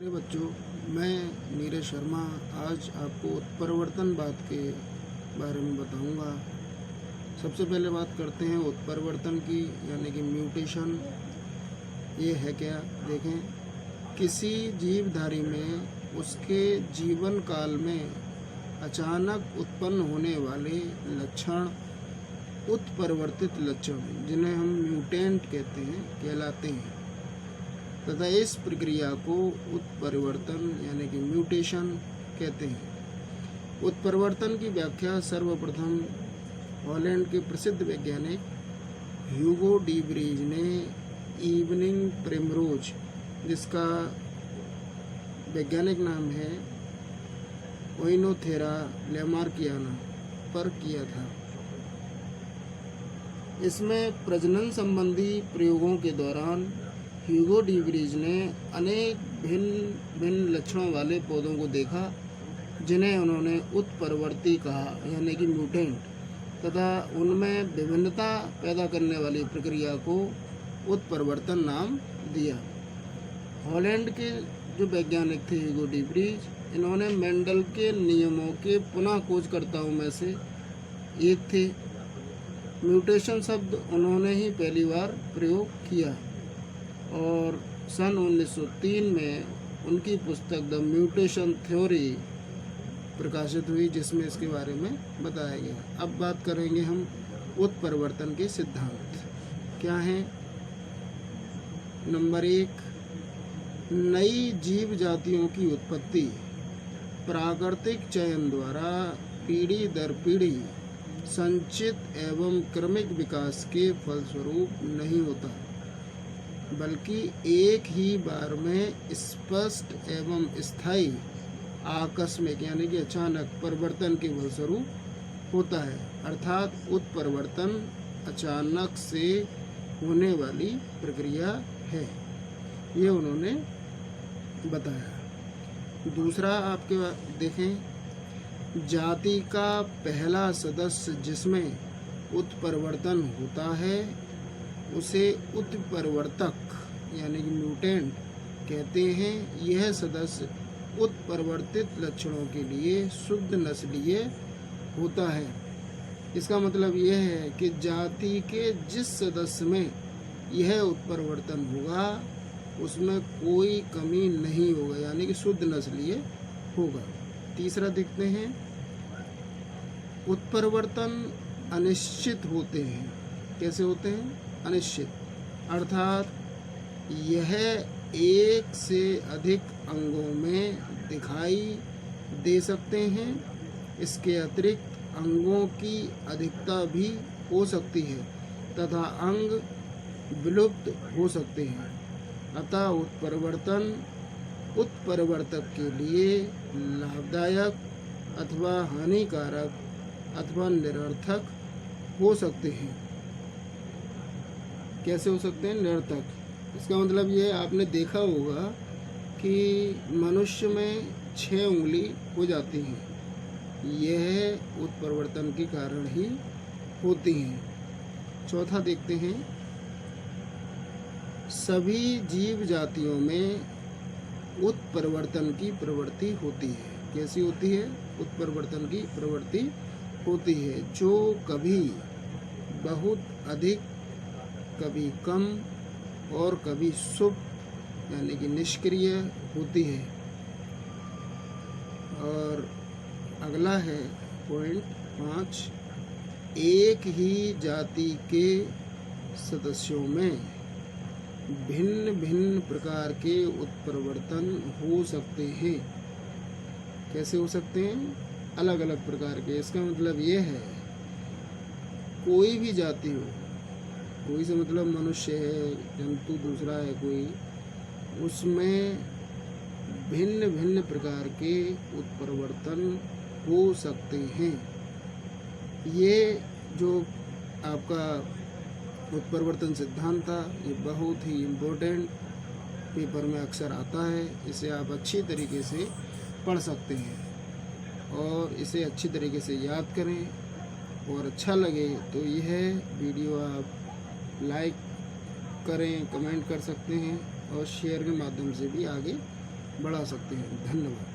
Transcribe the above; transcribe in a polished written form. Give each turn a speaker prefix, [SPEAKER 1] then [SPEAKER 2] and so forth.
[SPEAKER 1] मेरे बच्चों, मैं नीरज शर्मा आज आपको उत्परिवर्तनवाद के बारे में बताऊंगा। सबसे पहले बात करते हैं उत्परिवर्तन की, यानी कि म्यूटेशन। ये है क्या? देखें, किसी जीवधारी में उसके जीवन काल में अचानक उत्पन्न होने वाले लक्षण उत्परिवर्तित लक्षण, जिन्हें हम म्यूटेंट कहते हैं, कहलाते हैं तथा इस प्रक्रिया को उत्परिवर्तन यानी कि म्यूटेशन कहते हैं। उत्परिवर्तन की व्याख्या सर्वप्रथम हॉलैंड के प्रसिद्ध वैज्ञानिक ह्यूगो डी ब्रीज ने इवनिंग प्रिमरोज, जिसका वैज्ञानिक नाम है ओइनोथेरा लैमार्कियाना, पर किया था। इसमें प्रजनन संबंधी प्रयोगों के दौरान ह्यूगो डी ब्रीज ने अनेक भिन्न भिन्न लक्षणों वाले पौधों को देखा, जिन्हें उन्होंने उत्परिवर्ती कहा, यानी कि म्यूटेंट, तथा उनमें विभिन्नता पैदा करने वाली प्रक्रिया को उत्परिवर्तन नाम दिया। हॉलैंड के जो वैज्ञानिक थे ह्यूगो डी ब्रीज, इन्होंने मेंडल के नियमों के पुनः खोजकर्ताओं में से एक थे। म्यूटेशन शब्द उन्होंने ही पहली बार प्रयोग किया और सन 1903 में उनकी पुस्तक द म्यूटेशन थ्योरी प्रकाशित हुई, जिसमें इसके बारे में बताया गया। अब बात करेंगे हम उत्परिवर्तन के सिद्धांत क्या हैं। नंबर 1, नई जीव जातियों की उत्पत्ति प्राकृतिक चयन द्वारा पीढ़ी दर पीढ़ी संचित एवं क्रमिक विकास के फलस्वरूप नहीं होता, बल्कि एक ही बार में स्पष्ट एवं स्थायी आकस्मिक यानी कि अचानक परिवर्तन के फलस्वरूप होता है। अर्थात उत्परिवर्तन अचानक से होने वाली प्रक्रिया है, ये उन्होंने बताया। दूसरा आपके देखें, जाति का पहला सदस्य जिसमें उत्परिवर्तन होता है उसे उत्परिवर्तक यानी कि म्यूटेंट कहते हैं। यह सदस्य उत्परिवर्तित लक्षणों के लिए शुद्ध नस्लीय होता है। इसका मतलब यह है कि जाति के जिस सदस्य में यह उत्परिवर्तन होगा उसमें कोई कमी नहीं होगा, यानी कि शुद्ध नस्लीय होगा। तीसरा देखते हैं, उत्परिवर्तन अनिश्चित होते हैं। कैसे होते हैं? अनिश्चित, अर्थात यह एक से अधिक अंगों में दिखाई दे सकते हैं। इसके अतिरिक्त अंगों की अधिकता भी हो सकती है तथा अंग विलुप्त हो सकते हैं। अतः उत्परिवर्तन उत्परिवर्तक के लिए लाभदायक अथवा हानिकारक अथवा निरर्थक हो सकते हैं। कैसे हो सकते हैं? निरर्थक। इसका मतलब ये आपने देखा होगा कि मनुष्य में 6 उंगली हो जाती हैं, यह उत्परिवर्तन के कारण ही होती हैं। चौथा देखते हैं, सभी जीव जातियों में उत्परिवर्तन की प्रवृत्ति होती है। कैसी होती है? उत्परिवर्तन की प्रवृत्ति होती है, जो कभी बहुत अधिक, कभी कम और कभी शुभ यानी कि निष्क्रिय होती है। और अगला है पॉइंट 5, एक ही जाति के सदस्यों में भिन्न भिन्न प्रकार के उत्परिवर्तन हो सकते हैं। कैसे हो सकते हैं? अलग अलग प्रकार के। इसका मतलब ये है, कोई भी जाति हो, कोई से मतलब मनुष्य है, जंतु दूसरा है कोई, उसमें भिन्न भिन्न प्रकार के उत्परिवर्तन हो सकते हैं। ये जो आपका उत्परिवर्तन सिद्धांत था, ये बहुत ही इम्पोर्टेंट पेपर में अक्सर आता है। इसे आप अच्छी तरीके से पढ़ सकते हैं और इसे अच्छी तरीके से याद करें। और अच्छा लगे तो यह वीडियो आप लाइक करें, कमेंट कर सकते हैं और शेयर के माध्यम से भी आगे बढ़ा सकते हैं। धन्यवाद।